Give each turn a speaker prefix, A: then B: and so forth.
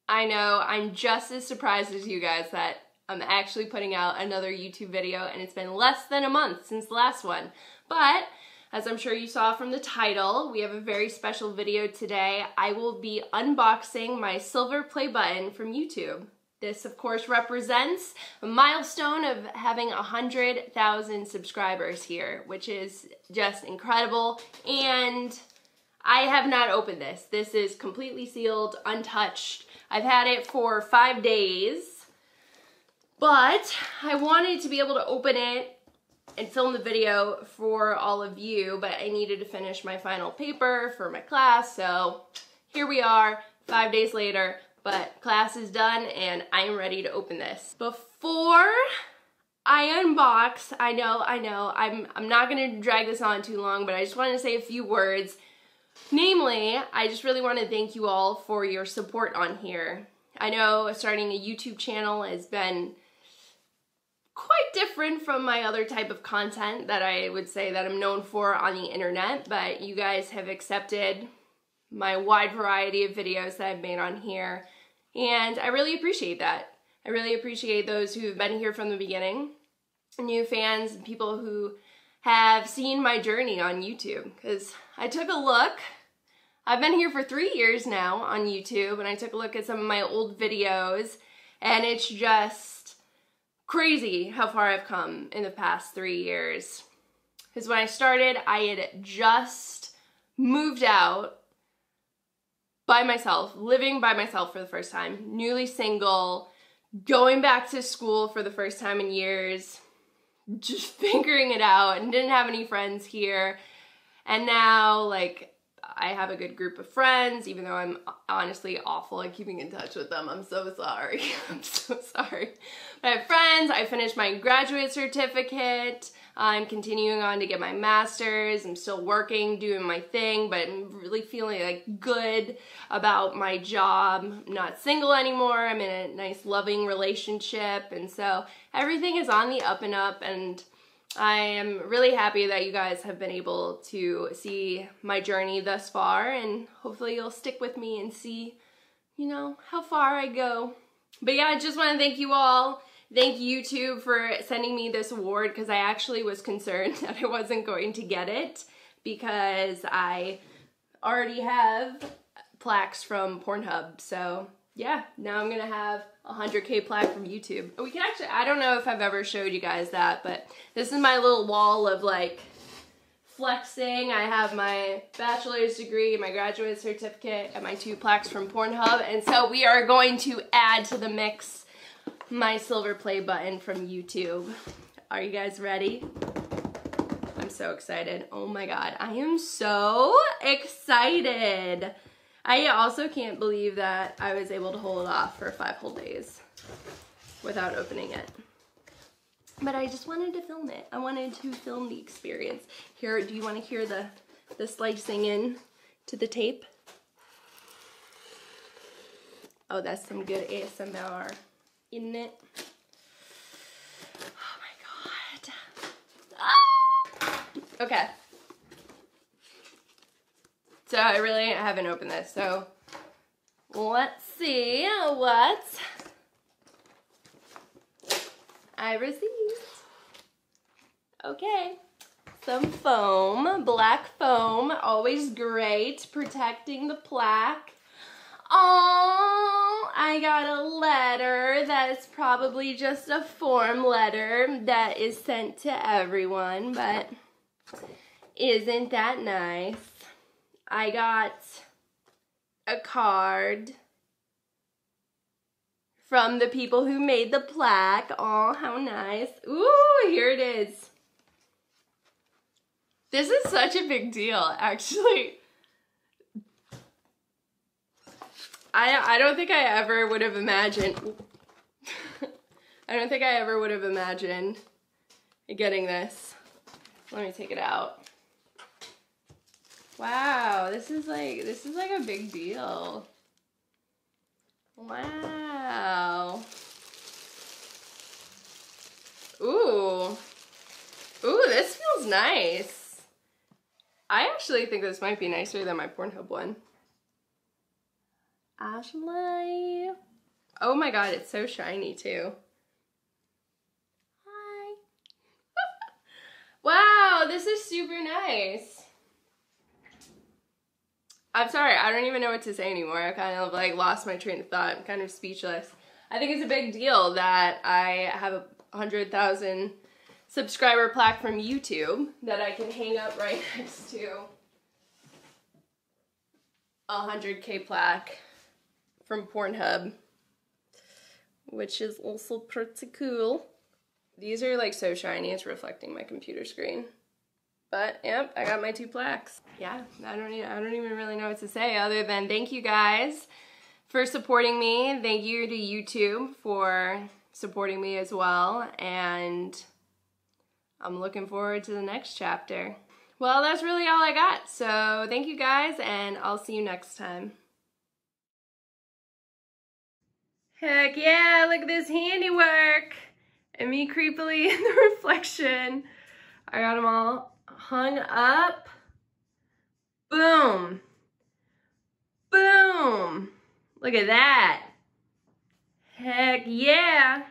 A: I know, I'm just as surprised as you guys that I'm actually putting out another YouTube video, and it's been less than a month since the last one. But, as I'm sure you saw from the title, we have a very special video today. I will be unboxing my silver play button from YouTube. This, of course, represents a milestone of having 100,000 subscribers here, which is just incredible, and I have not opened this. This is completely sealed, untouched. I've had it for 5 days, but I wanted to be able to open it and film the video for all of you, but I needed to finish my final paper for my class, so here we are, 5 days later, but class is done and I'm ready to open this. Before I unbox, I know, I'm not gonna drag this on too long, but I just wanted to say a few words. Namely, I just really want to thank you all for your support on here. I know starting a YouTube channel has been quite different from my other type of content that I would say that I'm known for on the internet, but you guys have accepted my wide variety of videos that I've made on here, and I really appreciate that. I really appreciate those who have been here from the beginning, new fans, and people who have seen my journey on YouTube, because I took a look. I've been here for 3 years now on YouTube, and I took a look at some of my old videos, and it's just crazy how far I've come in the past 3 years. Because when I started, I had just moved out by myself, living by myself for the first time, newly single, going back to school for the first time in years, just figuring it out, and didn't have any friends here. And now, like, I have a good group of friends, even though I'm honestly awful at keeping in touch with them. I'm so sorry. I'm so sorry. But I have friends. I finished my graduate certificate. I'm continuing on to get my master's. I'm still working, doing my thing, but I'm really feeling like good about my job. I'm not single anymore. I'm in a nice loving relationship, and so everything is on the up and up, and I am really happy that you guys have been able to see my journey thus far, and hopefully you'll stick with me and see, you know, how far I go. But yeah, I just want to thank you all. Thank YouTube for sending me this award, because I actually was concerned that I wasn't going to get it, because I already have plaques from Pornhub. So yeah, now I'm gonna have a 100K plaque from YouTube. We can actually, I don't know if I've ever showed you guys that, but this is my little wall of like flexing. I have my bachelor's degree, my graduate certificate, and my 2 plaques from Pornhub. And so we are going to add to the mix my silver play button from YouTube. Are you guys ready? I'm so excited. Oh my God, I am so excited. I also can't believe that I was able to hold it off for 5 whole days without opening it. But I just wanted to film it. I wanted to film the experience. Here, do you want to hear the slicing in to the tape? Oh, that's some good ASMR, isn't it? Oh my God. Ah! Okay. So I really haven't opened this, so let's see what I received. Okay, some foam, black foam, always great, protecting the plaque. Oh, I got a letter that's probably just a form letter that is sent to everyone, but isn't that nice? I got a card from the people who made the plaque. Oh, how nice. Ooh, here it is. This is such a big deal, actually. I don't think I ever would have imagined, I don't think I ever would have imagined getting this. Let me take it out. Wow, this is like a big deal. Wow. Ooh. Ooh, this feels nice. I actually think this might be nicer than my Pornhub one. Ashley. Oh my god, it's so shiny too. Hi. Wow, this is super nice. I'm sorry, I don't even know what to say anymore. I kind of like lost my train of thought. I'm kind of speechless. I think it's a big deal that I have a 100,000 subscriber plaque from YouTube that I can hang up right next to a 100K plaque from Pornhub, which is also pretty cool. These are like so shiny, it's reflecting my computer screen. But yep, I got my 2 plaques. Yeah, I don't even really know what to say other than thank you guys for supporting me. Thank you to YouTube for supporting me as well, and I'm looking forward to the next chapter. Well, that's really all I got. So thank you guys, and I'll see you next time. Heck yeah, look at this handiwork. And me creepily in the reflection. I got them all hung up. Boom. Boom. Look at that. Heck yeah.